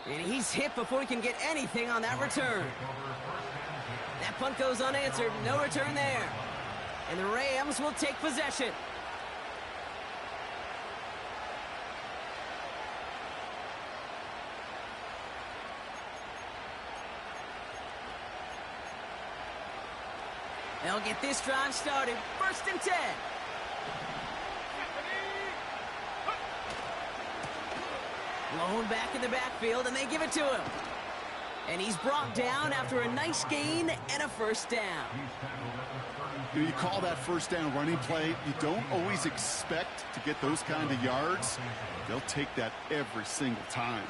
And he's hit before he can get anything on that return. That punt goes unanswered. No return there. And the Rams will take possession. They'll get this drive started. 1st and 10. Blown back in the backfield, and they give it to him. And he's brought down after a nice gain and a 1st down. You call that 1st down running play. You don't always expect to get those kind of yards. They'll take that every single time.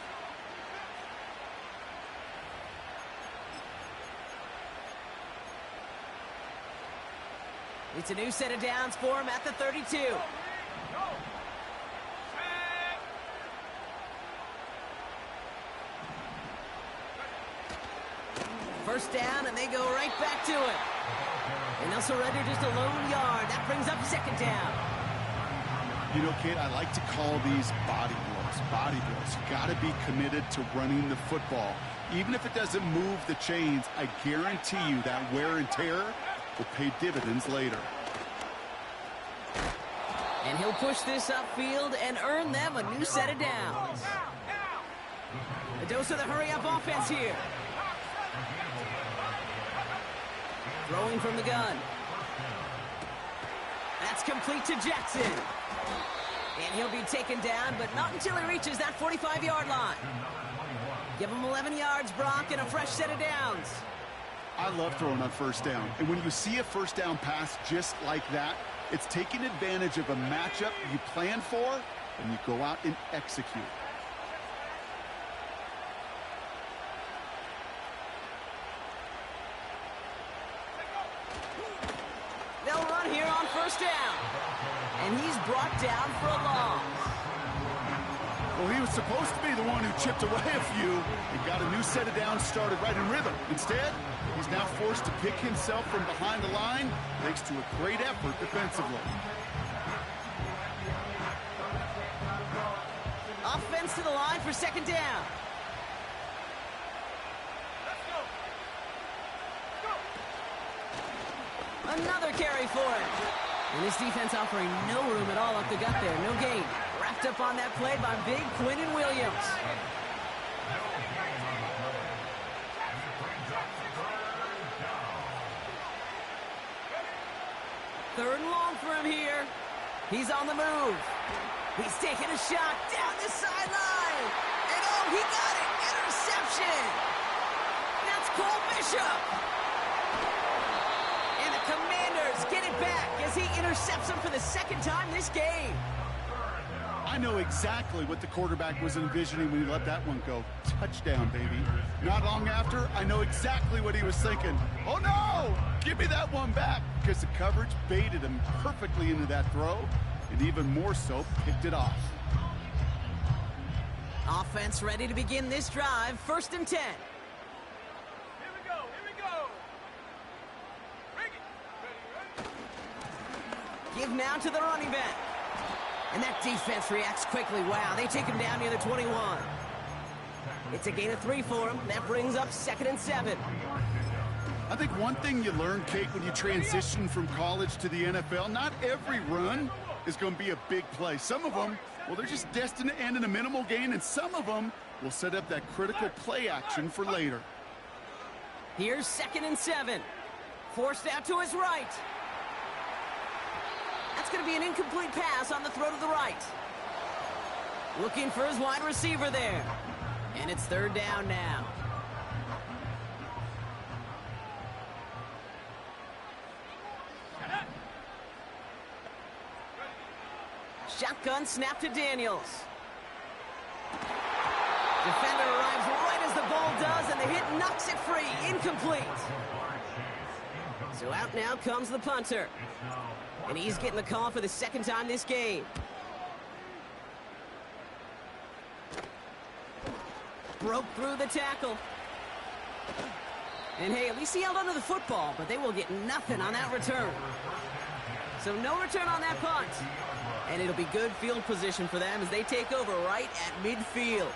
It's a new set of downs for him at the 32. 1st down, and they go right back to it. And they'll surrender just a lone yard. That brings up 2nd down. You know, Kate, I like to call these body blows. Body blows. You got to be committed to running the football. Even if it doesn't move the chains, I guarantee you that wear and tear will pay dividends later. And he'll push this upfield and earn them a new set of downs. A dose of the hurry-up offense here. Throwing from the gun. That's complete to Jackson. And he'll be taken down, but not until he reaches that 45-yard line. Give him 11 yards, Brock, and a fresh set of downs. I love throwing on 1st down. And when you see a 1st down pass just like that, it's taking advantage of a matchup you plan for, and you go out and execute. They'll run here on 1st down. And he's brought down for a loss. Well, he was supposed to be the one who chipped away a few and got a new set of downs started right in rhythm. Instead, he's now forced to pick himself from behind the line thanks to a great effort defensively. Offense to the line for 2nd down. Another carry for him. And this defense offering no room at all up the gut there. No gain. Wrapped up on that play by big Quinnen Williams. 3rd and long for him here. He's on the move. He's taking a shot down the sideline. And oh, he got it. Interception. That's Cole Bishop. And the Commanders get it back as he intercepts him for the 2nd time this game. I know exactly what the quarterback was envisioning when he let that one go. Touchdown, baby. Not long after, I know exactly what he was thinking. Oh, no! Give me that one back, because the coverage baited him perfectly into that throw, and even more so, picked it off. Offense ready to begin this drive. 1st and 10. Here we go. Bring it. Give now to the running back. And that defense reacts quickly. Wow, they take him down near the 21. It's a gain of 3 for him. That brings up 2nd and 7. I think one thing you learn, Kate, when you transition from college to the NFL, not every run is going to be a big play. Some of them, well, they're just destined to end in a minimal gain, and some of them will set up that critical play action for later. Here's 2nd and 7. Forced out to his right. That's going to be an incomplete pass on the throw to the right. Looking for his wide receiver there. And it's 3rd down now. Shotgun snap to Daniels. Defender arrives right as the ball does, and the hit knocks it free. Incomplete. So out now comes the punter. And he's getting the call for the 2nd time this game. Broke through the tackle. And hey, at least he held onto the football, but they will get nothing on that return. So no return on that punt. And it'll be good field position for them as they take over right at midfield.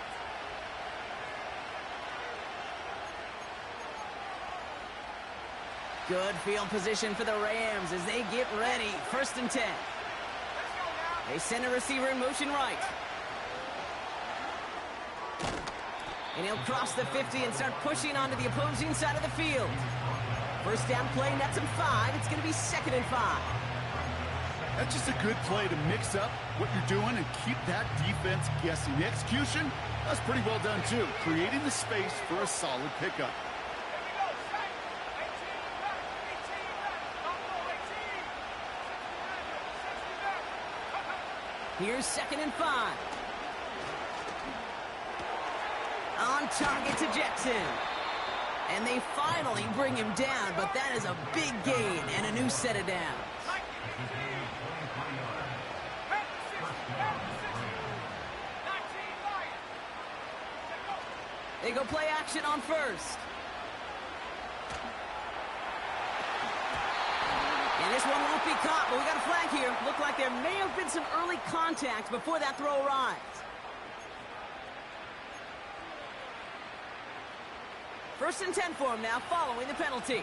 Good field position for the Rams as they get ready. 1st and 10. They send a receiver in motion right. And he'll cross the 50 and start pushing onto the opposing side of the field. 1st down play, nets him 5. It's going to be 2nd and 5. That's just a good play to mix up what you're doing and keep that defense guessing. The execution, that's pretty well done too, creating the space for a solid pickup. Here's 2nd and 5. On target to Jackson. And they finally bring him down, but that is a big gain and a new set of downs. They go play action on 1st. And this one won't be caught, but we got a flag here. Looked like there may have been some early contact before that throw arrived. 1st and 10 for him now, following the penalty.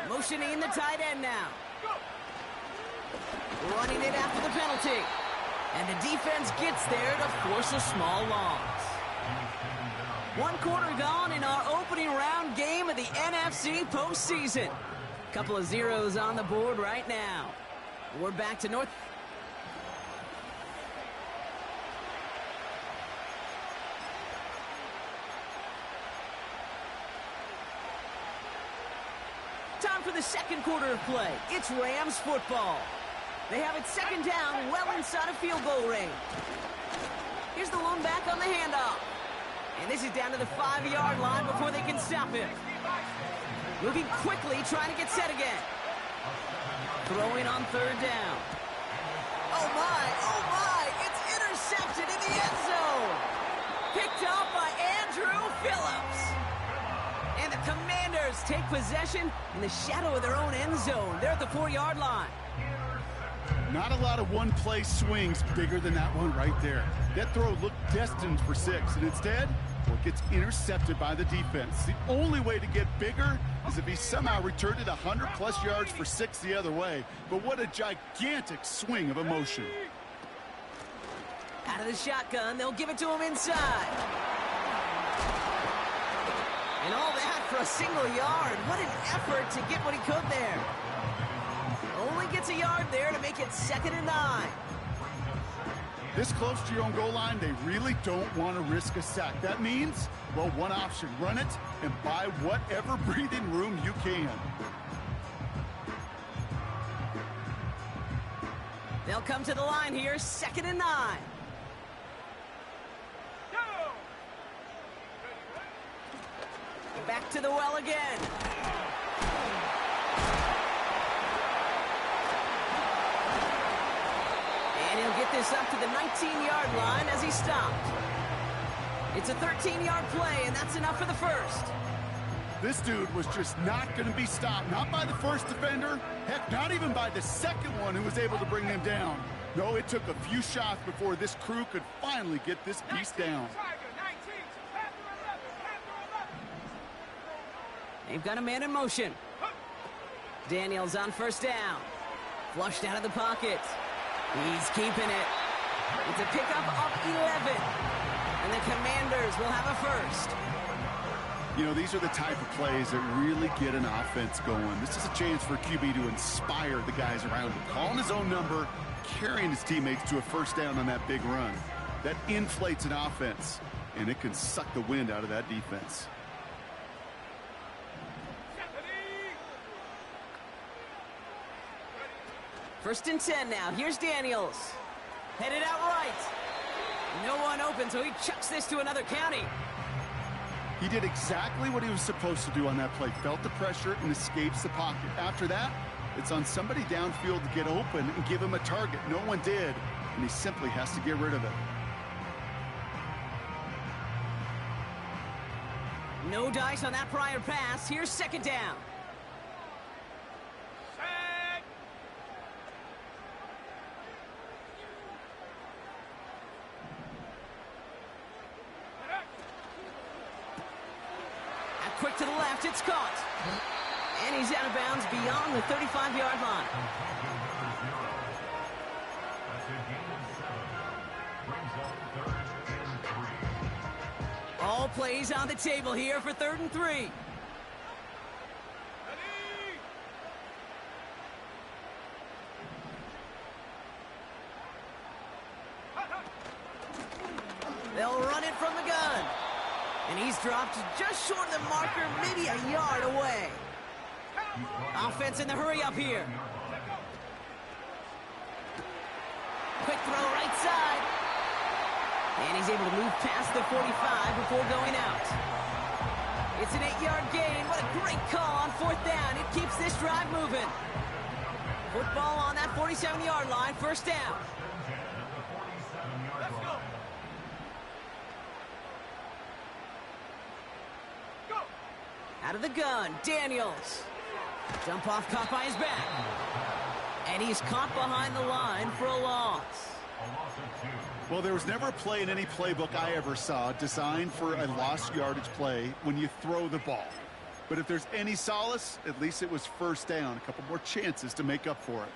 Motioning the tight end now. Running it after the penalty. And the defense gets there to force a small loss. 1 quarter gone in our opening round game of the NFC postseason. Couple of zeros on the board right now. We're back to North. Time for the 2nd quarter of play. It's Rams football. They have it 2nd down, well inside of field goal range. Here's the lone back on the handoff. And this is down to the 5-yard line before they can stop him. Moving quickly, trying to get set again. Throwing on 3rd down. Oh my, it's intercepted in the end zone. Picked up by Andrew Phillips. And the Commanders take possession in the shadow of their own end zone. They're at the 4-yard line. Not a lot of one-play swings bigger than that one right there. That throw looked destined for 6, and instead, well, it gets intercepted by the defense. The only way to get bigger is if he somehow returned it 100-plus yards for 6 the other way. But what a gigantic swing of emotion. Out of the shotgun, they'll give it to him inside. And all that for a single yard. What an effort to get what he could there. Only gets a yard there to make it 2nd and 9. This close to your own goal line, they really don't want to risk a sack. That means, well, one option, run it and buy whatever breathing room you can. They'll come to the line here, 2nd and 9. Back to the well again. And he'll get this up to the 19-yard line as he stopped. It's a 13-yard play, and that's enough for the 1st. This dude was just not going to be stopped. Not by the 1st defender. Heck, not even by the 2nd one who was able to bring him down. No, it took a few shots before this crew could finally get this piece down. They've got a man in motion. Daniels on 1st down. Flushed out of the pocket. He's keeping it. It's a pickup of 11. And the Commanders will have a 1st. You know, these are the type of plays that really get an offense going. This is a chance for QB to inspire the guys around him. Calling his own number, carrying his teammates to a 1st down on that big run. That inflates an offense, and it can suck the wind out of that defense. First and 10 now. Here's Daniels. Headed out right. No one open, so he chucks this to another county. He did exactly what he was supposed to do on that play. Felt the pressure and escapes the pocket. After that, it's on somebody downfield to get open and give him a target. No one did, and he simply has to get rid of it. No dice on that prior pass. Here's 2nd down. back to the left. It's caught. And he's out of bounds beyond the 35-yard line. All plays on the table here for 3rd and 3. They'll run it from the gun. And he's dropped just short of the marker, maybe a yard away. Offense in the hurry up here. Quick throw right side. And he's able to move past the 45 before going out. It's an 8-yard gain. What a great call on 4th down. It keeps this drive moving. Football on that 47-yard line, 1st down. Let's go. Go. Out of the gun, Daniels. Jump off caught by his back. And he's caught behind the line for a loss. Well, there was never a play in any playbook I ever saw designed for a lost yardage play when you throw the ball. But if there's any solace, at least it was 1st down. A couple more chances to make up for it.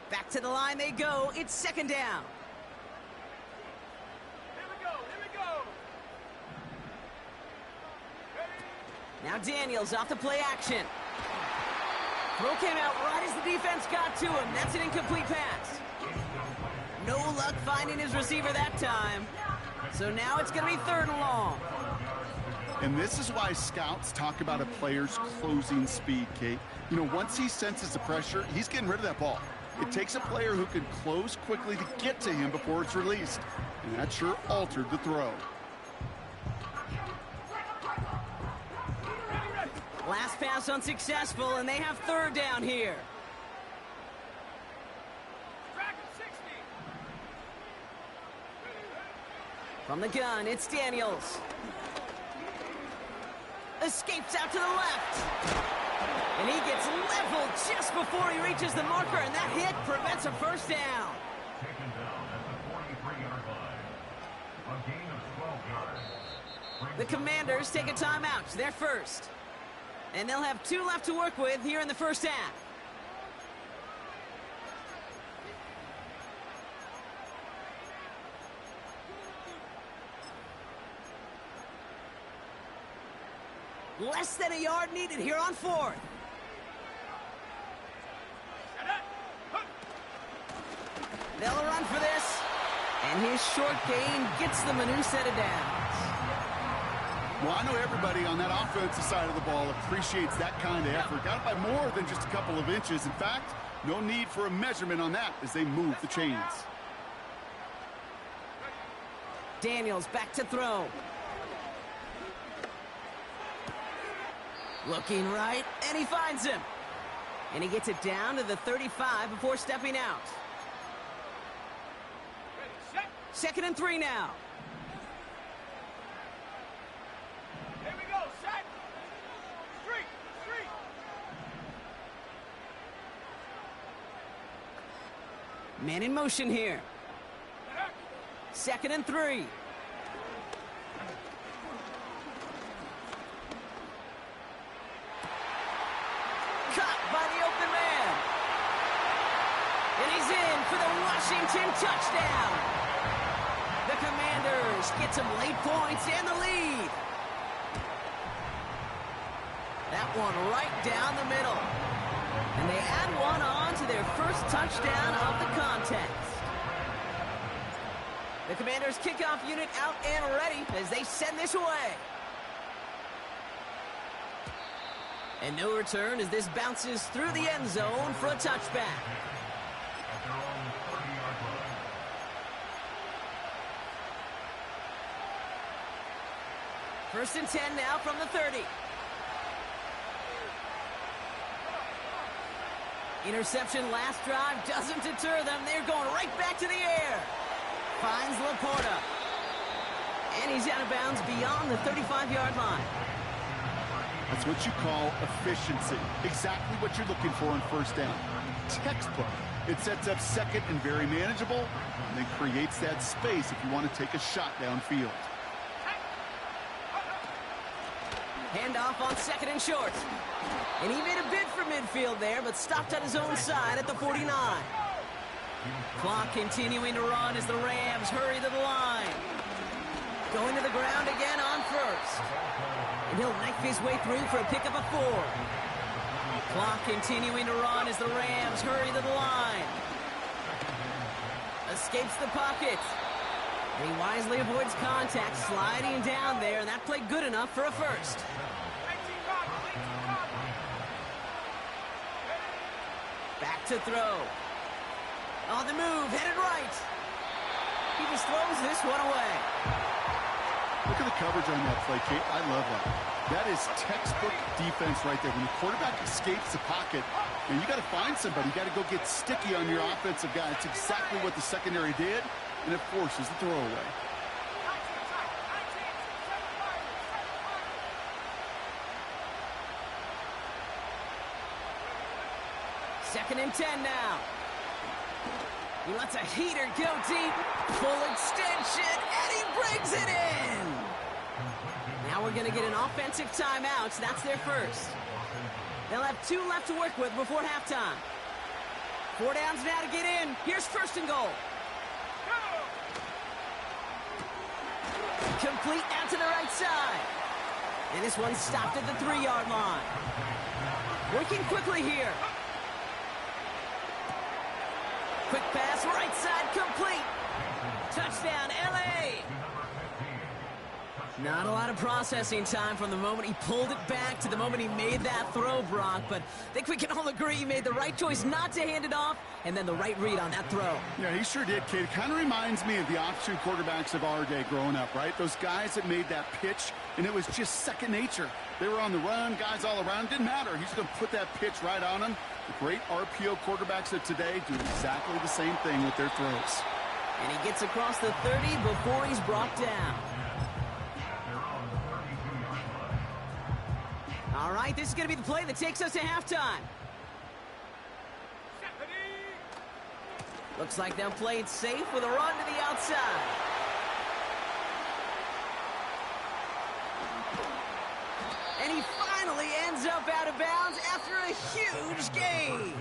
Back to the line they go. It's 2nd down. Here we go. Here we go. Now Daniels off the play action. Throw came out right as the defense got to him. That's an incomplete pass. No luck finding his receiver that time. So now it's going to be 3rd and long. And this is why scouts talk about a player's closing speed, Kate. You know, once he senses the pressure, he's getting rid of that ball. It takes a player who can close quickly to get to him before it's released. And that sure altered the throw. Last pass unsuccessful, and they have 3rd down here. Track 60. From the gun, it's Daniels. Escapes out to the left. And he gets leveled just before he reaches the marker, and that hit prevents a 1st down. Taken down at the 43-yard line. A gain of 12 yards. The Commanders take a timeout. They're first. And they'll have 2 left to work with here in the 1st half. Less than a yard needed here on 4th. They'll run for this. And his short gain gets them a new set of downs. Well, I know everybody on that offensive side of the ball appreciates that kind of effort. Got it by more than just a couple of inches. In fact, no need for a measurement on that as they move the chains. Daniels back to throw. Looking right, and he finds him. And he gets it down to the 35 before stepping out. 2nd and 3 now. Here we go. Set. Street. Man in motion here. 2nd and 3. Caught by the open man. And he's in for the Washington touchdown. The Commanders get some late points and the lead. That one right down the middle. And they add one on to their first touchdown of the contest. The Commanders kickoff unit out and ready as they send this away. And no return as this bounces through the end zone for a touchback. At their own 30-yard line. 1st and 10 now from the 30. Interception last drive doesn't deter them. They're going right back to the air. Finds Laporta. And he's out of bounds beyond the 35-yard line. That's what you call efficiency. Exactly what you're looking for on 1st down. Textbook. It sets up second and very manageable, and then creates that space if you want to take a shot downfield. Handoff on second and short. And he made a bid for midfield there, but stopped on his own side at the 49. Clock continuing to run as the Rams hurry to the line. Going to the ground again on first. And he'll knife his way through for a pickup of 4. Clock continuing to run as the Rams hurry to the line. Escapes the pocket. And he wisely avoids contact, sliding down there, and that played good enough for a first. Back to throw. On the move, headed right. He just throws this one away. Look at the coverage on that play, Kate. I love that. That is textbook defense right there. When the quarterback escapes the pocket, and you got to find somebody. You got to go get sticky on your offensive guy. It's exactly what the secondary did, and it forces the throw away. Second and 10 now. He lets a heater go deep. Full extension, and he brings it in. Now we're going to get an offensive timeout. So that's their first. They'll have 2 left to work with before halftime. 4 downs now to get in. Here's first and goal. Complete out to the right side. And this one stopped at the 3-yard line. Working quickly here. Quick pass, right side, complete. Touchdown, L.A. Not a lot of processing time from the moment he pulled it back to the moment he made that throw, Brock. But I think we can all agree he made the right choice not to hand it off, and then the right read on that throw. Yeah, he sure did, kid. Kind of reminds me of the option quarterbacks of our day growing up, right? Those guys that made that pitch, and it was just second nature. They were on the run, guys all around. Didn't matter. He's going to put that pitch right on them. The great RPO quarterbacks of today do exactly the same thing with their throws. And he gets across the 30 before he's brought down. All right, this is going to be the play that takes us to halftime. Looks like they'll play it safe with a run to the outside. And he finally ends up out of bounds after a huge gain.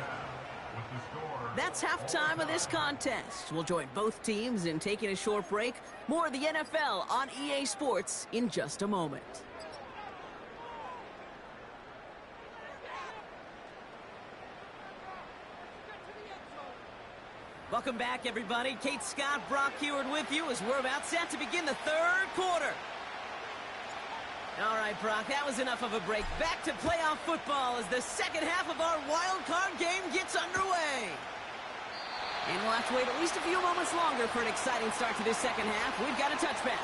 That's halftime of this contest. We'll join both teams in taking a short break. More of the NFL on EA Sports in just a moment. Welcome back, everybody. Kate Scott, Brock Heward with you as we're about set to begin the third quarter. All right, Brock, that was enough of a break. Back to playoff football as the second half of our wild card game gets underway. And we'll have to wait at least a few moments longer for an exciting start to this second half. We've got a touchback.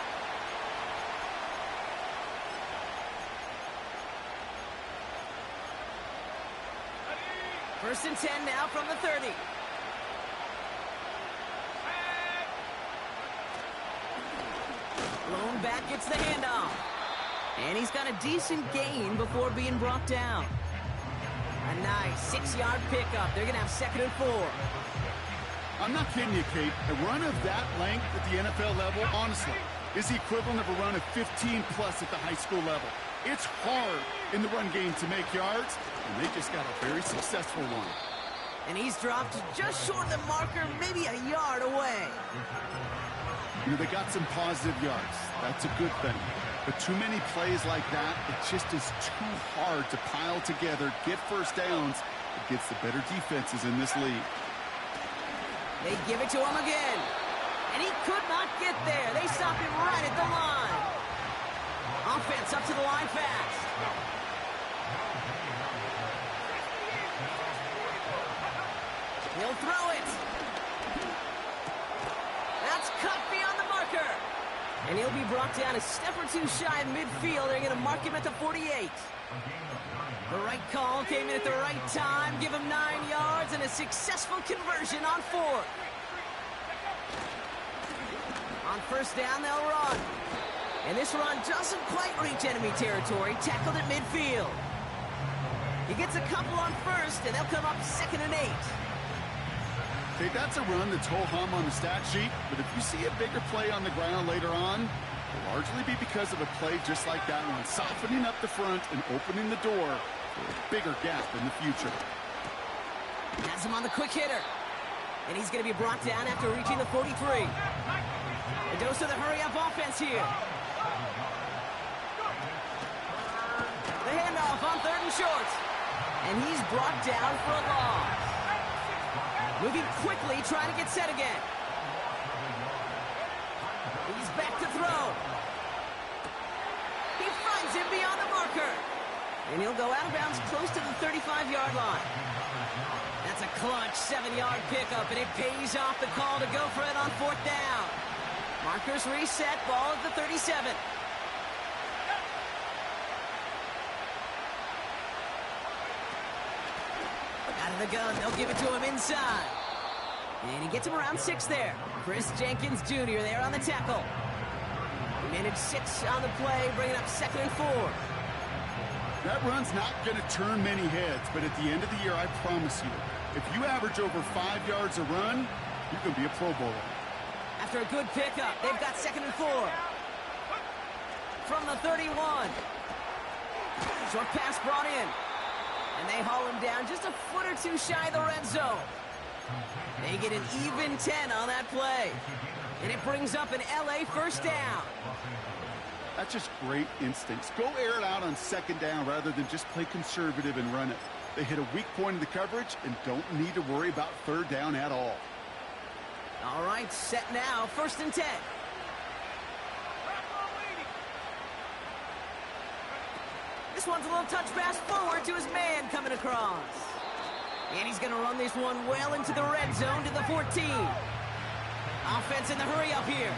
First and 10 now from the 30. Lone back gets the handoff. And he's got a decent gain before being brought down. A nice 6-yard pickup. They're going to have second and 4. I'm not kidding you, Kate. A run of that length at the NFL level, honestly, is the equivalent of a run of 15-plus at the high school level. It's hard in the run game to make yards, and they just got a very successful one. And he's dropped just short of the marker, maybe a yard away. You know, they got some positive yards. That's a good thing. But too many plays like that, it just is too hard to pile together, get first downs against the better defenses in this league. They give it to him again. And he could not get there. They stop him right at the line. Offense up to the line fast. He'll throw it. That's cut beyond the marker. And he'll be brought down a step or two shy of midfield. They're going to mark him at the 48. The right call came in at the right time. Give him 9 yards and a successful conversion on 4th. On first down, they'll run. And this run doesn't quite reach enemy territory. Tackled at midfield. He gets a couple on first, and they'll come up second and 8. Okay, that's a run that's ho-hum on the stat sheet, but if you see a bigger play on the ground later on, it'll largely be because of a play just like that one, softening up the front and opening the door for a bigger gap in the future. Has him on the quick hitter. And he's going to be brought down after reaching the 43. A dose of the hurry-up offense here. The handoff on 3rd and short. And he's brought down for a loss. Moving quickly, trying to get set again. He's back to throw. He finds him beyond the marker. And he'll go out of bounds close to the 35-yard line. That's a clutch 7-yard pickup, and it pays off the call to go for it on 4th down. Markers reset, ball at the 37. Out of the gun, they'll give it to him inside. And he gets him around 6 there. Chris Jenkins Jr. there on the tackle. He managed 6 on the play, bringing up 2nd and 4. That run's not going to turn many heads, but at the end of the year, I promise you, if you average over 5 yards a run, you're going to be a Pro Bowler. After a good pickup, they've got 2nd and 4. From the 31. Short pass brought in. And they haul him down just a foot or two shy of the red zone. They get an even 10 on that play. And it brings up an LA 1st down. That's just great instincts. Go air it out on 2nd down rather than just play conservative and run it. They hit a weak point in the coverage and don't need to worry about 3rd down at all. All right, set now, 1st and 10. This one's a little touch pass forward to his man coming across. And he's going to run this one well into the red zone to the 14. Offense in the hurry up here.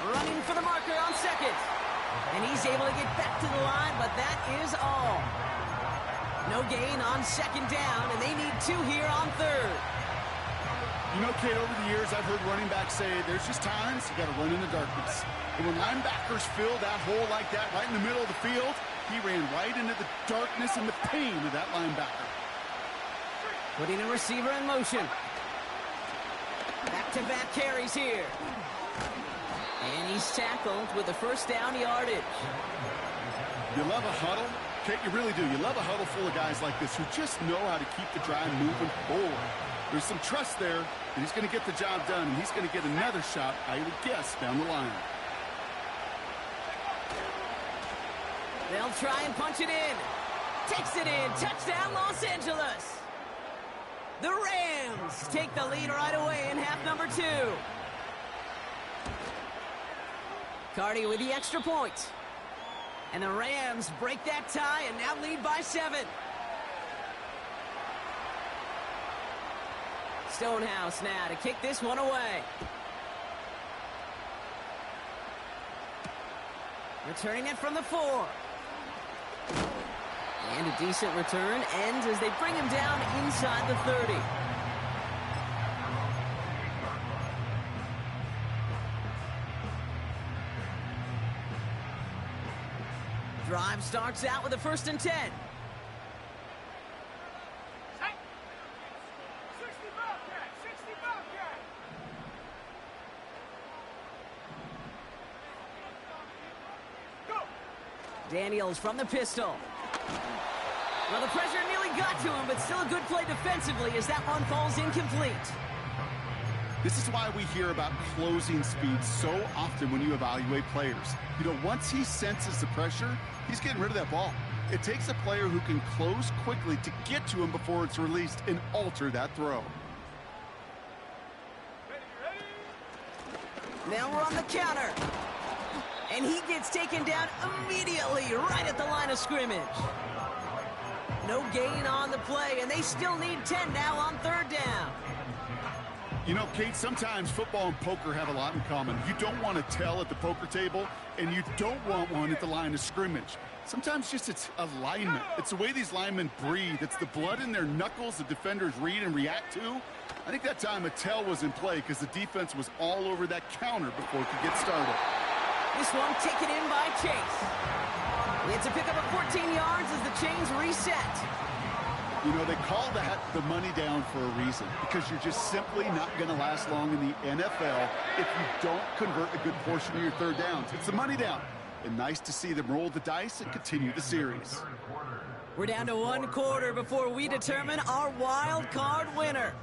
Running for the marker on 2nd. And he's able to get back to the line, but that is all. No gain on 2nd down, and they need 2 here on 3rd. You know, Kate, over the years, I've heard running backs say there's just times you got to run in the darkness. And when linebackers fill that hole like that right in the middle of the field, he ran right into the darkness and the pain of that linebacker. Putting a receiver in motion. Back-to-back carries here. And he's tackled with the 1st down yardage. You love a huddle? Kate, you really do. You love a huddle full of guys like this who just know how to keep the drive moving forward. There's some trust there that he's going to get the job done, and he's going to get another shot, I would guess, down the line. They'll try and punch it in. Takes it in. Touchdown, Los Angeles. The Rams take the lead right away in half number 2. Cardi with the extra point. And the Rams break that tie and now lead by 7. Stonehouse now to kick this one away. Returning it from the 4. And a decent return ends as they bring him down inside the 30. Drive starts out with a 1st and 10. 60 Bobcat! 60 Bobcat! Go! Daniels from the pistol. Well, the pressure nearly got to him, but still a good play defensively as that one falls incomplete. This is why we hear about closing speed so often when you evaluate players. You know, once he senses the pressure, he's getting rid of that ball. It takes a player who can close quickly to get to him before it's released and alter that throw. Now we're on the counter. And he gets taken down immediately right at the line of scrimmage. No gain on the play, and they still need 10 now on 3rd down. You know, Kate, sometimes football and poker have a lot in common. You don't want to tell at the poker table, and you don't want one at the line of scrimmage. Sometimes just it's alignment. It's the way these linemen breathe. It's the blood in their knuckles the defenders read and react to. I think that time a tell was in play because the defense was all over that counter before it could get started. This one taken in by Chase. It's a pickup of 14 yards as the chains reset. You know, they call that the money down for a reason, because you're just simply not going to last long in the NFL if you don't convert a good portion of your third downs. It's the money down. And nice to see them roll the dice and continue the series. We're down to one quarter before we determine our wild card winner.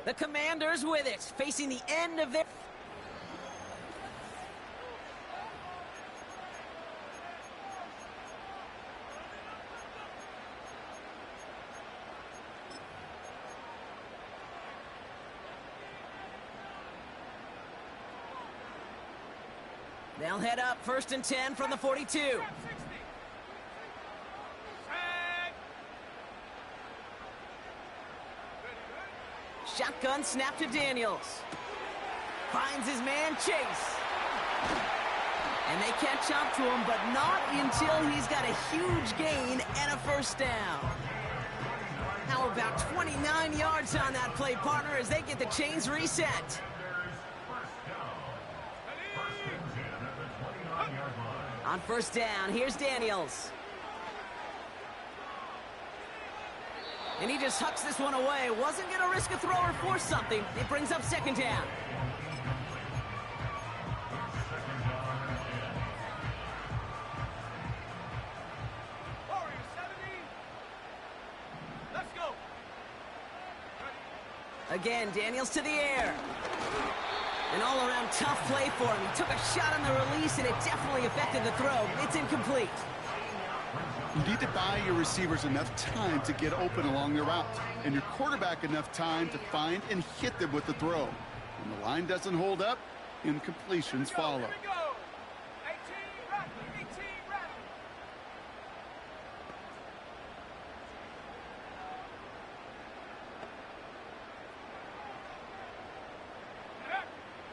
The Commanders with it, facing the end of their... They'll head up 1st and 10 from the 42. Shotgun snap to Daniels. Finds his man Chase. And they catch up to him, but not until he's got a huge gain and a first down. How about 29 yards on that play, partner, as they get the chains reset. On first down, here's Daniels. And he just hucks this one away. Wasn't going to risk a throw or force something. It brings up 2nd down. Let's go. Again, Daniels to the air. An all-around tough play for him. He took a shot on the release, and it definitely affected the throw. It's incomplete. You need to buy your receivers enough time to get open along their route, and your quarterback enough time to find and hit them with the throw. When the line doesn't hold up, incompletions follow. Here we go. 18 Rattler, 18 Rattler.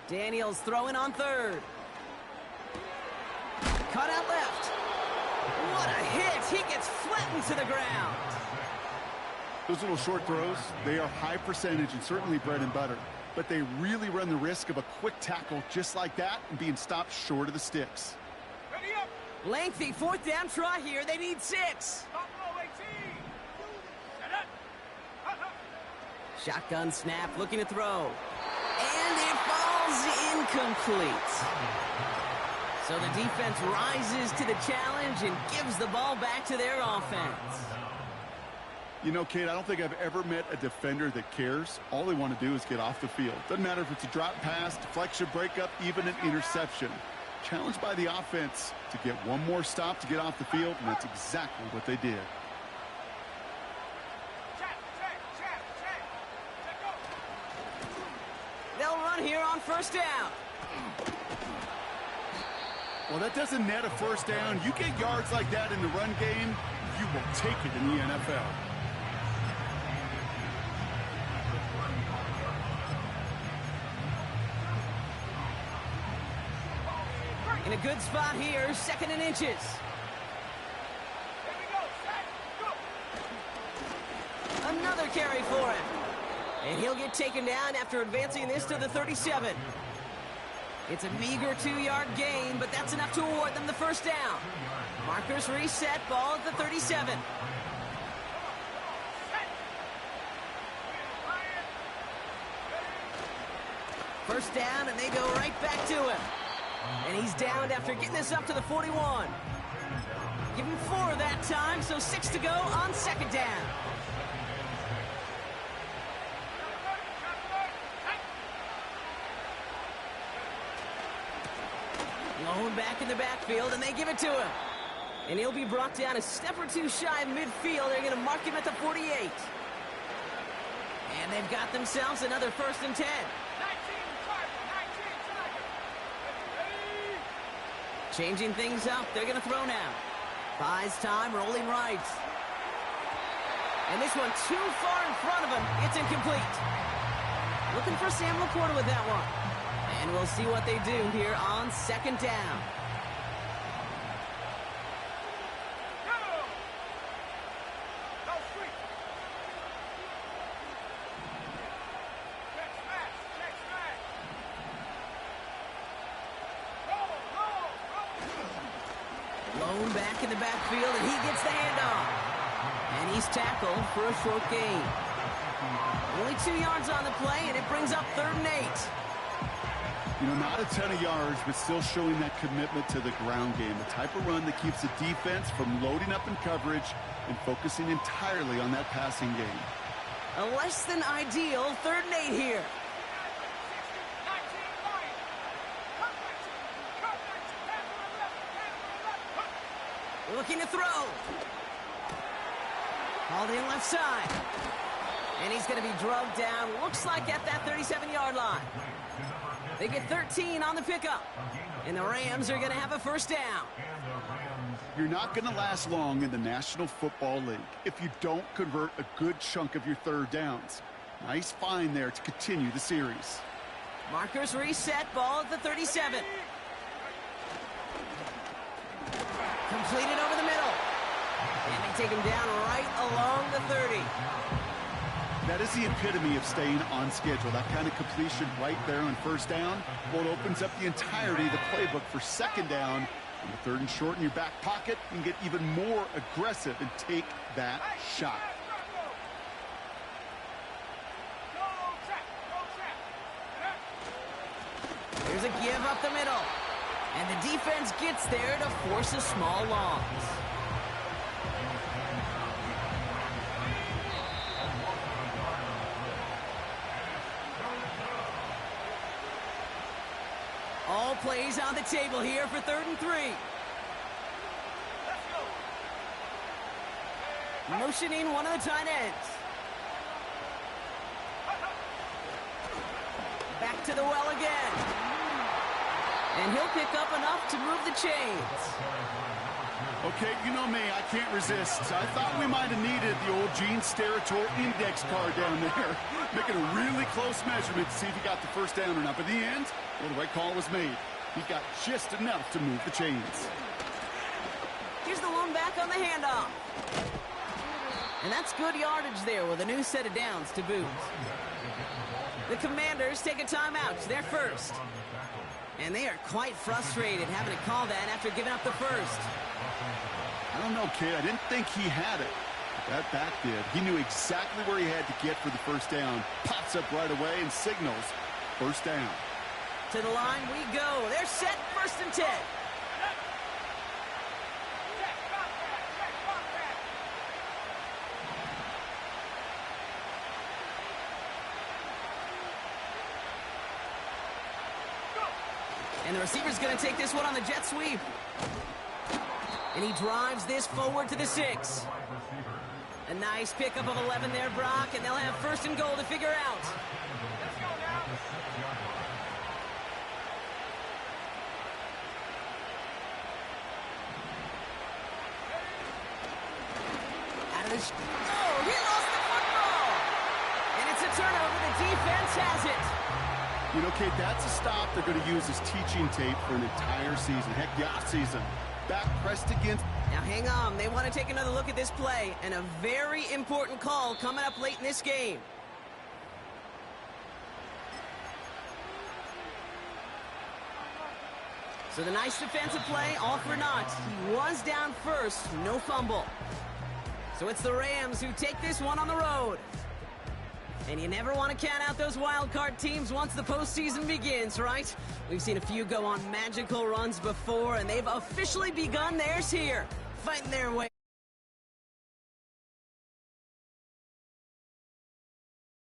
Daniels throwing on 3rd. Cut out left. What a hit! He gets flattened to the ground. Those little short throws, they are high percentage and certainly bread and butter, but they really run the risk of a quick tackle just like that and being stopped short of the sticks. Ready up. Lengthy 4th down try here. They need 6. Top row 18. Set up. Shotgun snap, looking to throw. And it falls incomplete. So the defense rises to the challenge and gives the ball back to their offense. You know, Kate, I don't think I've ever met a defender that cares. All they want to do is get off the field. Doesn't matter if it's a drop pass, deflection, breakup, even an interception. Challenged by the offense to get one more stop to get off the field, and that's exactly what they did. Check, go. They'll run here on 1st down. Well, that doesn't net a first down. You get yards like that in the run game, you will take it in the NFL. In a good spot here, 2nd and inches. Here we go. Set, go. Another carry for him. And he'll get taken down after advancing this to the 37. It's a meager 2-yard gain, but that's enough to award them the first down. Markers reset, ball at the 37. First down, and they go right back to him. And he's downed after getting this up to the 41. Give him 4 that time, so 6 to go on 2nd down. Blown back in the backfield, and they give it to him. And he'll be brought down a step or 2 shy of midfield. They're going to mark him at the 48. And they've got themselves another 1st and 10. 19 Tiger, 19 Tiger. Ready. Changing things up. They're going to throw now. Buys time, rolling right. And this one too far in front of him. It's incomplete. Looking for Sam LaPorta with that one. And we'll see what they do here on 2nd down. Go sweep. Check smash. Roll. Blown back in the backfield, and he gets the handoff. And he's tackled for a short gain. Only 2 yards on the play, and it brings up 3rd and 8. You know, not a ton of yards, but still showing that commitment to the ground game. The type of run that keeps the defense from loading up in coverage and focusing entirely on that passing game. A less than ideal 3rd and 8 here. Looking to throw. Hauled in left side. And he's going to be drugged down, looks like at that 37-yard line. They get 13 on the pickup. And the Rams are going to have a 1st down. You're not going to last long in the National Football League if you don't convert a good chunk of your 3rd downs. Nice find there to continue the series. Markers reset, ball at the 37. Completed over the middle. And they take him down right along the 30. That is the epitome of staying on schedule. That kind of completion right there on 1st down. Well, it opens up the entirety of the playbook for 2nd down. On the 3rd and short in your back pocket, you can get even more aggressive and take that shot. Here's a give up the middle. And the defense gets there to force a small loss. All plays on the table here for 3rd and 3. Motioning one of the tight ends. Back to the well again. And he'll pick up enough to move the chains. Okay, you know me, I can't resist. I thought we might have needed the old Gene Steratore index card down there. Making a really close measurement to see if he got the 1st down or not. But in the end, well, the right call was made. He got just enough to move the chains. Here's the one back on the handoff. And that's good yardage there with a new set of downs to boot. The Commanders take a timeout. They're 1st. And they are quite frustrated having to call that after giving up the 1st. I don't know, kid. I didn't think he had it. But that back did. He knew exactly where he had to get for the 1st down. Pops up right away and signals 1st down. To the line we go. They're set 1st and 10. And the receiver's going to take this one on the jet sweep. And he drives this forward to the 6. A nice pickup of 11 there, Brock, and they'll have 1st and goal to figure out. Let's go now. Out of this. Oh, he lost the football. And it's a turnover. The defense has it. You know, Kate, that's a stop they're going to use as teaching tape for an entire season. Heck, the offseason. Back pressed against. Now, hang on. They want to take another look at this play. And a very important call coming up late in this game. So the nice defensive play, all for naught. He was down 1st, no fumble. So it's the Rams who take this one on the road. And you never want to count out those wild card teams once the postseason begins, right? We've seen a few go on magical runs before, and they've officially begun theirs here, fighting their way.